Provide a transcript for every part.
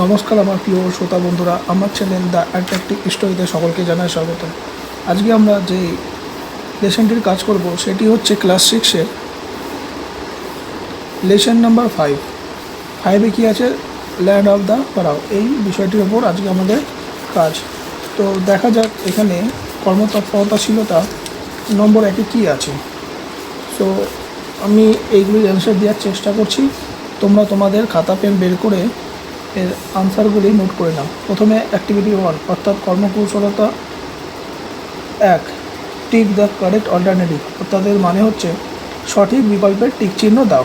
নমস্কার আমার প্রিয় শ্রোতা বন্ধুরা, আমার চ্যানেল দ্য অ্যাট্রাক্টিভ স্টোরিতে সকলকে জানাই স্বাগত। আজকে আমরা যে লেসনটির কাজ করব সেটি হচ্ছে ক্লাস 6-এর লেসন নাম্বার 5। 5-এ কী আছে? Land of the pharaoh. এই বিষয়টির ওপর আজকে আমাদের কাজ। তো দেখা যাক এখানে কর্মতৎপরতাশীলতা নম্বর 1-এ কী আছে। সো আমি এইগুলির অ্যান্সার দেওয়ার চেষ্টা করছি। তোমরা তোমাদের খাতা পেন বের করে এর আনসারগুলি নোট করে নাও। প্রথমে অ্যাক্টিভিটি 1 অর্থাৎ কর্মকুশলতা 1, টিক দ্য কারেক্ট অল্টারনেটিভ অর্থাৎ এর মানে হচ্ছে সঠিক বিকল্পের টিক চিহ্ন দাও।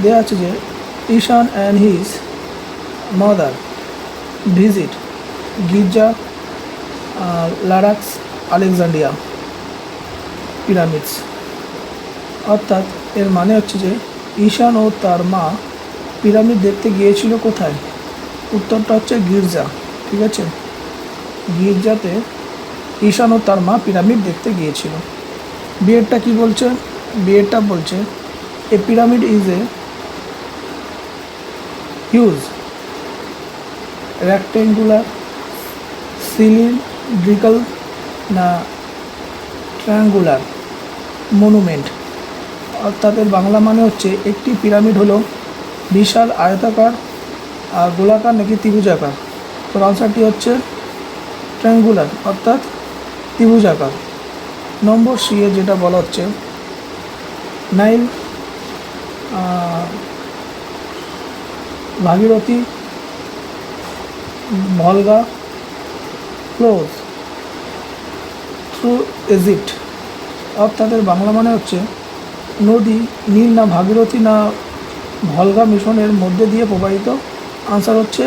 দেওয়া আছে যে ঈশান অ্যান্ড হিজ মাদার ভিজিট গির্জা লারাক্স আলেকজান্ড্রিয়া পিরামিডস। অর্থাৎ এর মানে হচ্ছে যে ঈশান ও তার মা পিরামিড দেখতে গিয়েছিল কোথায়? উত্তরটা হচ্ছে গির্জা। ঠিক আছে, গির্জাতে ঈশান ও তার মা পিরামিড দেখতে গিয়েছিল। বিয়েরটা কি বলছে? বিয়েরটা বলছে a pyramid is a huge rectangular cylindrical না ট্রায়াঙ্গুলার মনুমেন্ট। অর্থাৎ এর বাংলা মানে হচ্ছে একটি পিরামিড হলো বিশাল আয়তাকার আর গোলাকার নাকি ত্রিভুজাকার। তো আনসারটি হচ্ছে ট্রায়াঙ্গুলার অর্থাৎ ত্রিভুজাকার। নম্বর সি এ যেটা বলা হচ্ছে Nile Bhagirathi ভলগা flows through Egypt. অর্থাৎ এর বাংলা মানে হচ্ছে নদী নীল না ভাগীরথী না ভলগা মিশনের মধ্যে দিয়ে প্রবাহিত। আনসার হচ্ছে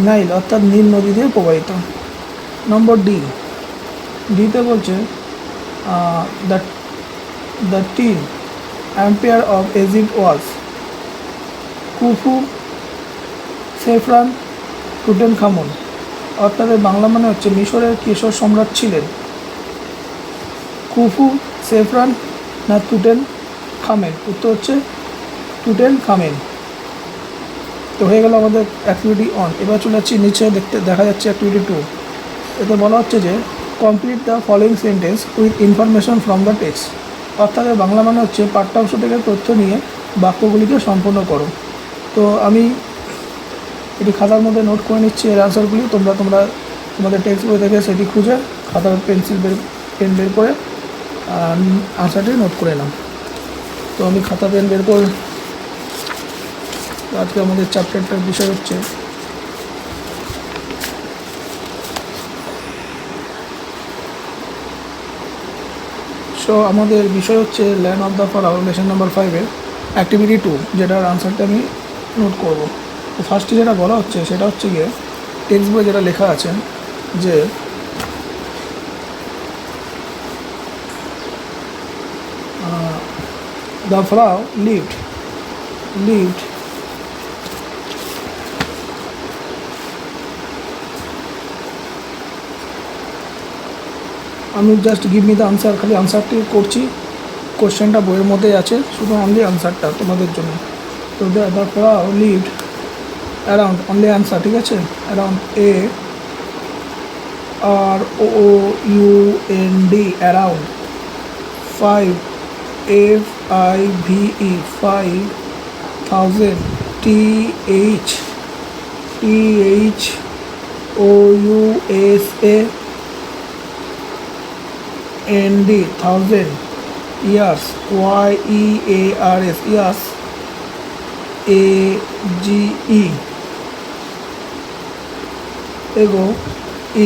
নাইল অর্থাৎ নীল নদী দিয়ে প্রবাহিত। নম্বর ডি, ডিতে বলছে দ্য 10 এম্পায়ার অফ ইজিপ্ট ওয়াজ কুফু সেফরান টুটেনখামুন। অর্থাৎ বাংলা মানে হচ্ছে মিশরের কিশোর সম্রাট ছিলেন কুফু সেফরান না টুটেনখামেন। উত্তর হচ্ছে টুটেনখামেন। তো হয়ে গেল আমাদের অ্যাক্টিভিটি 1। এবার চলে যাচ্ছি নিচে, দেখা যাচ্ছে অ্যাক্টিভিটি 2। এতে বলা হচ্ছে যে complete the following sentence with information from the text. অর্থাৎ বাংলা মানে হচ্ছে পাঠ্যাংশ থেকে তথ্য নিয়ে বাক্যগুলিকে সম্পূর্ণ করো। তো আমি এটি খাতার মধ্যে নোট করে নিচ্ছি এর আনসারগুলি। তোমাদের টেক্সট বই থেকে সেটি খুঁজে খাতার পেন বের করে আনসারটি নোট করে নাও। তো আমি খাতা পেন বের করে আজকে আমাদের চ্যাপ্টারটার বিষয় হচ্ছে আমাদের বিষয় হচ্ছে land of the pharaoh lesson number 5-এর অ্যাক্টিভিটি 2, যেটার আনসারটা আমি নোট করব। তো ফার্স্টে যেটা বলা হচ্ছে সেটা হচ্ছে গিয়ে টেক্সট বই যেটা লেখা আছে যে দ্য ফারাও লিভড আমি just give me the answer, খালি আনসারটি করছি। কোশ্চেনটা বইয়ের মধ্যেই আছে, শুধু অনলি আনসারটা তোমাদের জন্য। তো the pharaoh lived around, only answer, ঠিক আছে, around AROUND around 5 FIVE 5000 THOUSA ND 1000 years YEARS years AGE ego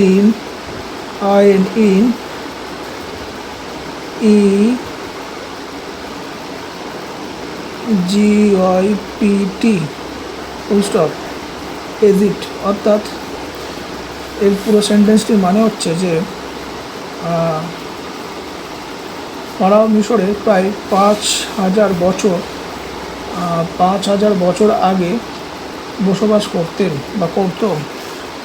in EGYPT full stop Egypt. অর্থাৎ এর পুরো সেন্টেন্সটির মানে হচ্ছে যে ফারাও মিশরে প্রায় 5000 বছর আগে বসবাস করতেন বা করতো।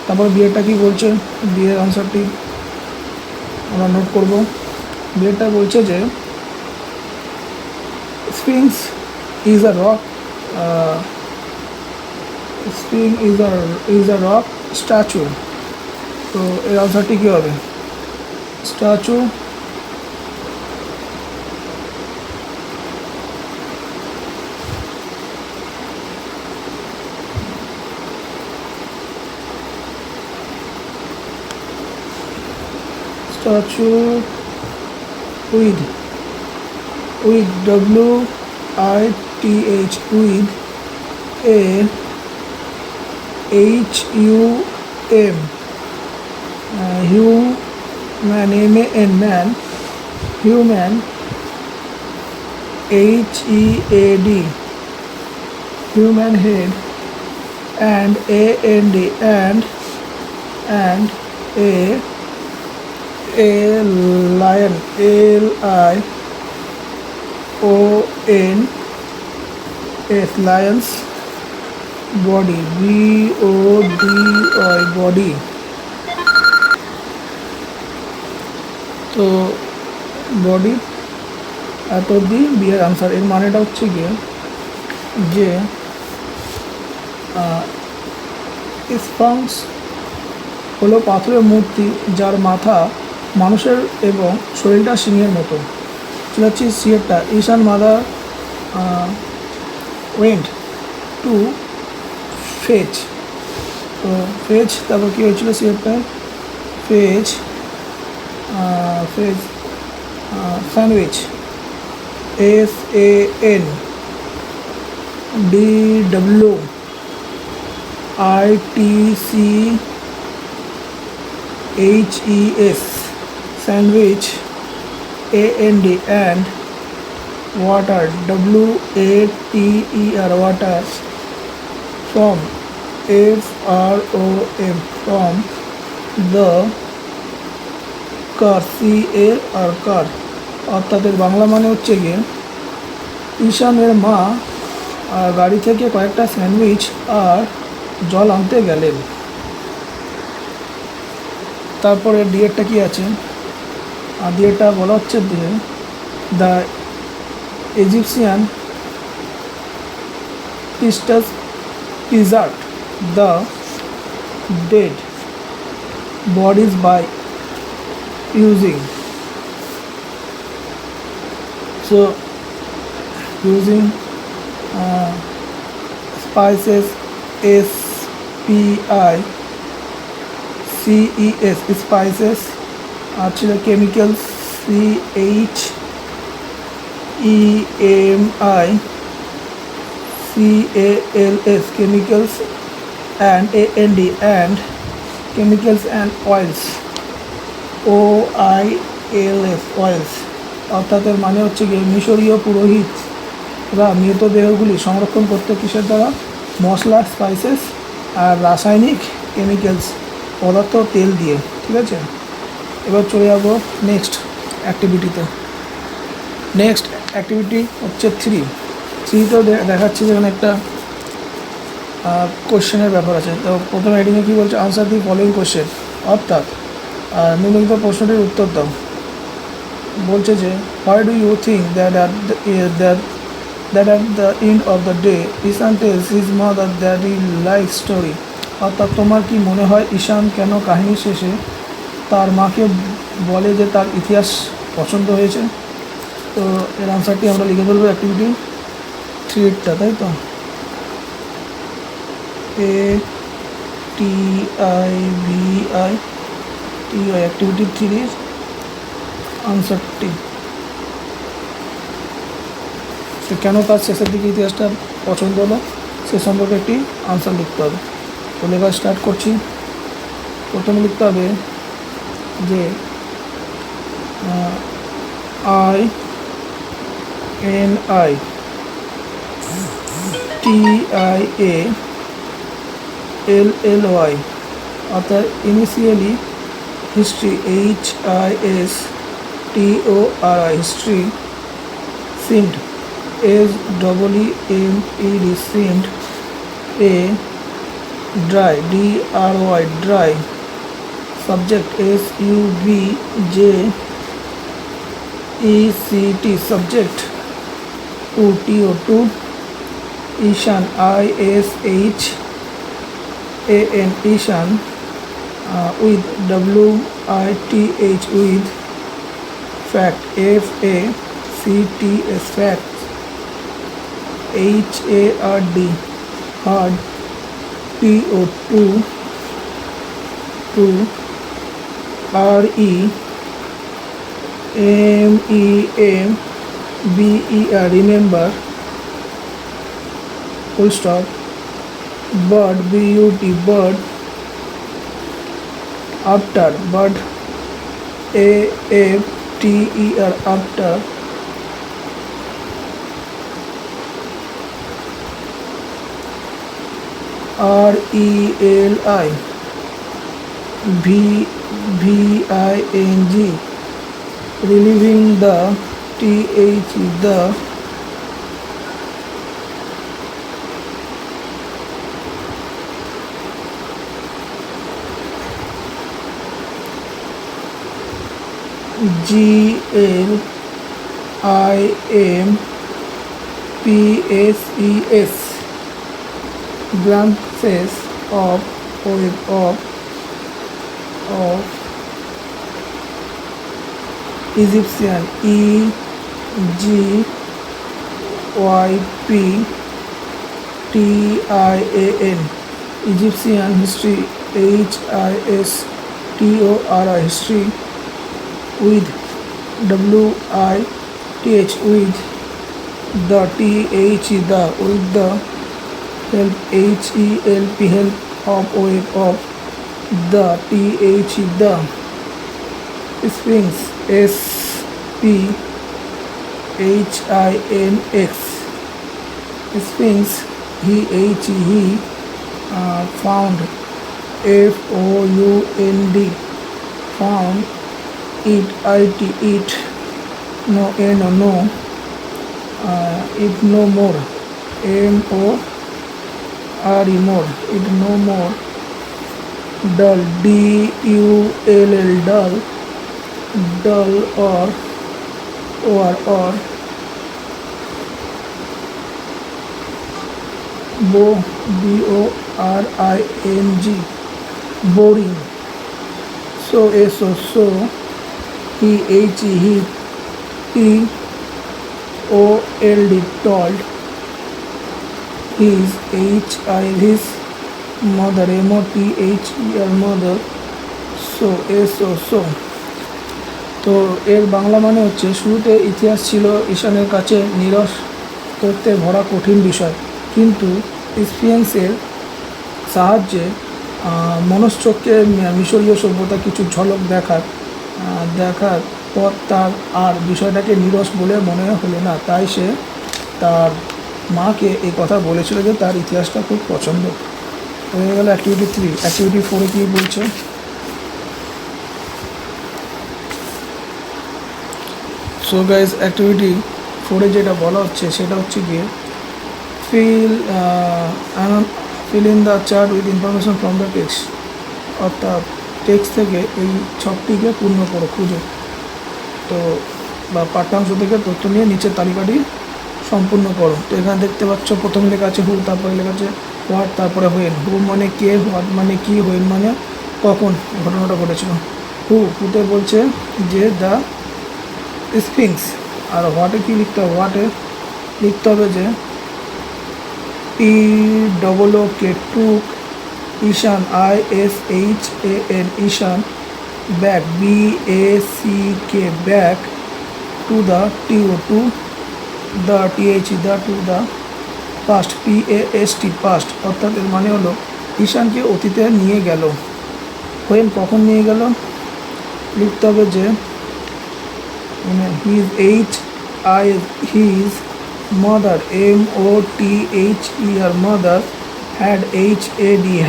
তারপর বিয়েটা কি বলছে, বিয়ের আনসারটি আমরা নোট করব। বিয়েটা বলছে যে Sphinx is a rock spring is a rock statue. তো এর আনসারটি কী হবে? Statue statue with WITH with a HUM human man human HEAD human head and AND and a lion LIONS lions body BODY body। তো body এত অব্দি বিয়ের answer. এর মানেটা হচ্ছে গিয়ে যে স্ফিংক্স হলো পাথরের মূর্তি যার মাথা মানুষের এবং শরীরটা সিংহের মতো। সেটা হচ্ছে সিয়েরটা। Ishan mother went to fetch. তো ফেচ, তারপর কী হয়েছিল সিয়েরটা? Fetch sandwich SANDWICHES sandwich and water WATER water from from the car car। অর্থাৎ এর বাংলা মানে হচ্ছে গিয়ে ঈশানের মা গাড়ি থেকে কয়েকটা স্যান্ডউইচ আর জল আনতে গেলেন। তারপরে ডিএরটা কি আছে? আর ডিএরটা বলা হচ্ছে যে the Egyptian priestess preserved the dead bodies by using spices SPICES spices আর ছিল chemicals CHEMICALS chemicals and chemicals and oils OILS oils। অর্থাৎ এর মানে হচ্ছে গিয়ে মিশরীয় পুরোহিতরা মৃতদেহগুলি সংরক্ষণ করতে কিসের দ্বারা? মশলা, স্পাইসেস আর রাসায়নিক কেমিক্যালস পদার্থ, তেল দিয়ে। ঠিক আছে, এবার চলে যাবো নেক্সট অ্যাক্টিভিটিতে। নেক্সট অ্যাক্টিভিটি হচ্ছে থ্রিতেও দেখাচ্ছে যেখানে একটা কোশ্চেনের ব্যাপার আছে। তো প্রথম হেডিংয়ে কী বলছে? আনসার দি ফলোইং কোশ্চেন, অর্থাৎ নিম্নলিখিত প্রশ্নটির উত্তর দাও। বলছে যে why do you think that at the end of the day Ishan tells his mother that I like story. অর্থাৎ তোমার কি মনে হয় ঈশান কেন কাহিনী শেষে তার মাকে বলে যে তার ইতিহাস পছন্দ হয়েছে? তো এর আনসারটি আমরা লিখে ফেলবো অ্যাক্টিভিটি থ্রিটা, তাই তো ATIVITI অ্যাক্টিভিটি থ্রির আনসারটি। সে কেন তার শেষের দিকে ইতিহাসটা পছন্দ হলো সে সম্পর্কে একটি আনসার লিখতে হবে। তো লেখা স্টার্ট করছি। প্রথমে লিখতে হবে যে INITIALLY অর্থাৎ initially history HISTORY history seemed SEEMED seemed a dry DRY dry subject SUBJECT subject to Ishan ISHAN an Ishan, with WITH, with fact, FACTS, fact, HARD, hard, TO2, to REMEMBER, remember, full stop, bird, BUT, bird, after, bird, AFTER, after, RELI, VING, relieving, the, TH, the, GLIMPSES, glances of Egyptian, EGYPTIAN, Egyptian, history, HISTORI, history, with WITH, with the, TH, the, with the, help, HELP, help, of the, TH, the, Sphinx, SPHINX, Sphinx, he, found, FOUND, found, it, it, no, no, it no more, MORE, more, it no more, dull, DULL, dull, dull, or BORING, boring, so, so, he, TOLD, told, his, his, mother, MOTHER, mother, so, so, তো এর বাংলা মানে হচ্ছে, শুরুতে ইতিহাস ছিল ঈশানের কাছে নিরস তথ্যে ভরা কঠিন বিষয়, কিন্তু স্পিয়েন্সের সাহায্যে মনশ্চক্রে মিশরীয় সভ্যতা কিছু ঝলক দেখার পর তার আর বিষয়টাকে নিরস বলে মনে হলো না। তাই সে তার মাকে এই কথা বলেছিল যে তার ইতিহাসটা খুব পছন্দ। হয়ে গেল অ্যাক্টিভিটি 3। অ্যাক্টিভিটি 4-এ কী বলছে? সো গাইজ, অ্যাক্টিভিটি 4-এ যেটা বলা হচ্ছে সেটা হচ্ছে গিয়ে fill in the chart with information from the text, অর্থাৎ টেক্সট থেকে এই ছকটিকে পূর্ণ করো, খুঁজো। তো বা পাঠ্যাংশ থেকে তথ্য নিয়ে নিচের তালিকাটি সম্পূর্ণ করো। তো এখানে দেখতে পাচ্ছ প্রথমে লেখা আছে হু, তারপরে লেখা আছে হোয়াট, তারপরে হোয়েন। হু মানে কে, হোয়াট মানে কি, হোয়েন মানে কখন ঘটনাটা ঘটেছিল। হুতে বলছে যে দ্য স্ফিংস, আর হোয়াটে কী লিখতে হবে? হোয়াটে লিখতে হবে যে TOOK, took, Ishan, ISHAN, Ishan, back, BACK, back, to the, TO, the, TH, the, to the, past, PAST, past, অর্থাৎ এর মানে হলো ঈশানকে অতীতে নিয়ে গেল। হোয়েন কখন নিয়ে গেল? লিখতে হবে যে his mother, MOTHER, mother, had,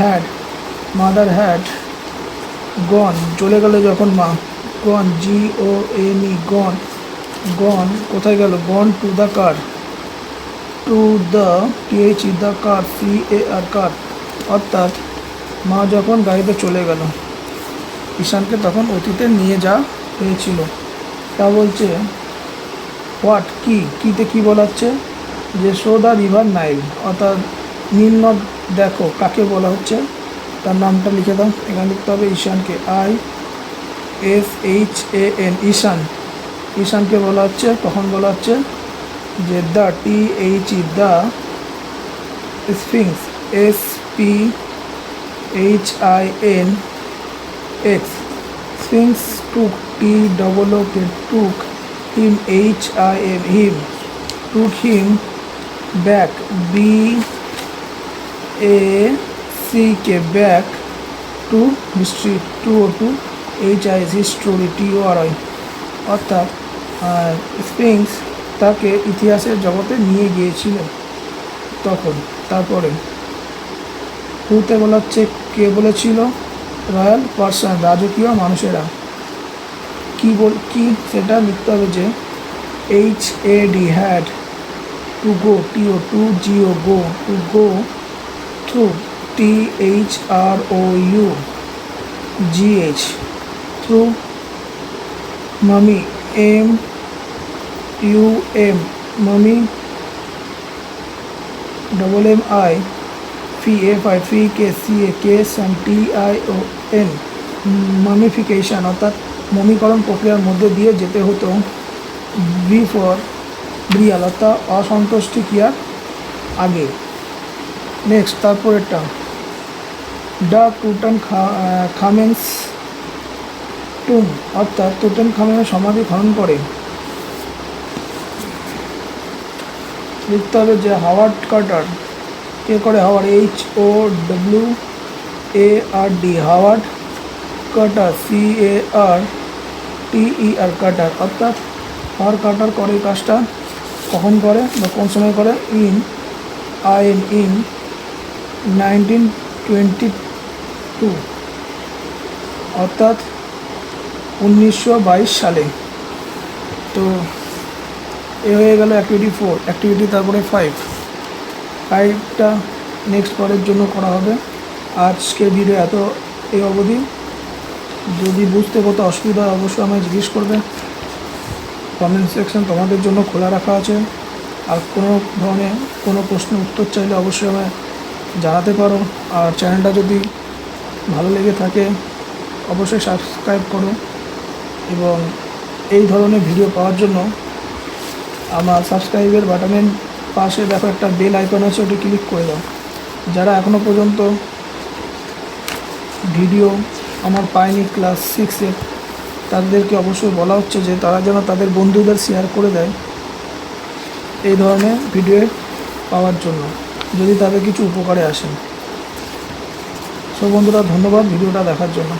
had, mother had gone, চলে গেল যখন মা, gone, GONE, gone, কোথায় গেল? gone to the car, to the, TH, the car, CAR, car, অর্থাৎ মা যখন গাড়িতে চলে গেল, ঈশানকে তখন অতীতে নিয়ে যাওয়া হয়েছিল। তা বলছে হোয়াট, কিতে কী বলা হচ্ছে? যে শো দ্য রিভার নাইল, অর্থাৎ নীল নদ দেখো, কাকে বলা হচ্ছে? তার নামটা লিখে দাও। এখানে লিখতে হবে ঈশানকে, ISHAN, ঈশান। ঈশানকে বলা হচ্ছে, তখন বলা হচ্ছে যে the, THE, the Sphinx, SPHINX, Sphinx took, TOOK, took him, HIM, took him back, BACK, back to history, to HIS, history, TORI, অর্থাৎ স্ফিংস তাকে ইতিহাসের জগতে নিয়ে গিয়েছিল তখন। তারপরে হুতে বলা হচ্ছে কে বলেছিল, রয়্যাল পার্সন, রাজকীয় মানুষেরা। কি সেটা লিখতে হবে যে HAD, had, to go, TO, GO, go, through, THROUGH, through, মামি, MUM, মামি, MMI, FIFIcation, TION, মামিফিকেশন, অর্থাৎ মমিকরণ প্রক্রিয়ার মধ্যে দিয়ে যেতে হতো। বি ফর ব্রিয়াল, অর্থাৎ অসন্তুষ্টি ক্রিয়ার আগে। নেক্সট তারপরেরটা, দ্য টুটানখামেনস টুম, অর্থাৎ টুটানখামেনের সমাধি খনন করে। লিখতে হবে যে হাওয়ার্ড কার্টার, কে করে, Howard, HOWARD, Howard Carter, CARTER, Carter, অর্থাৎ হাওয়ার্ড কার্টার করে এই কাজটা কখন করে বা কোন সময় করে, ইন 1922, অর্থাৎ 1922 সালে। তো এ হয়ে গেল অ্যাক্টিভিটি 4। অ্যাক্টিভিটি তারপরে 5টা নেক্সট পরের জন্য করা হবে। আজকের ভিডিও এই অবধি। যদি বুঝতে কত অসুবিধা হয় অবশ্যই আমায় জিজ্ঞেস করবে। কমেন্ট সেকশন তোমাদের জন্য খোলা রাখা আছে। আর কোনো ধরনের কোনো প্রশ্নের উত্তর চাইলে অবশ্যই আমায় জানাতে পারো। আর চ্যানেলটা যদি ভালো লেগে থাকে অবশ্যই সাবস্ক্রাইব করো, এবং এই ধরনের ভিডিও পাওয়ার জন্য আমার সাবস্ক্রাইবের বাটনের পাশে দেখো একটা বেল আইকন আছে, ওটি ক্লিক করে দাও। যারা এখনও পর্যন্ত ভিডিও আমার পায়নি ক্লাস 6-এ, তাদেরকে অবশ্যই বলা হচ্ছে যে তারা যেন তাদের বন্ধুদের শেয়ার করে দেয় এই ধরনের ভিডিও পাওয়ার জন্য, যদি তাদের কিছু উপকারে আসে। সব বন্ধুরা ধন্যবাদ ভিডিওটা দেখার জন্য।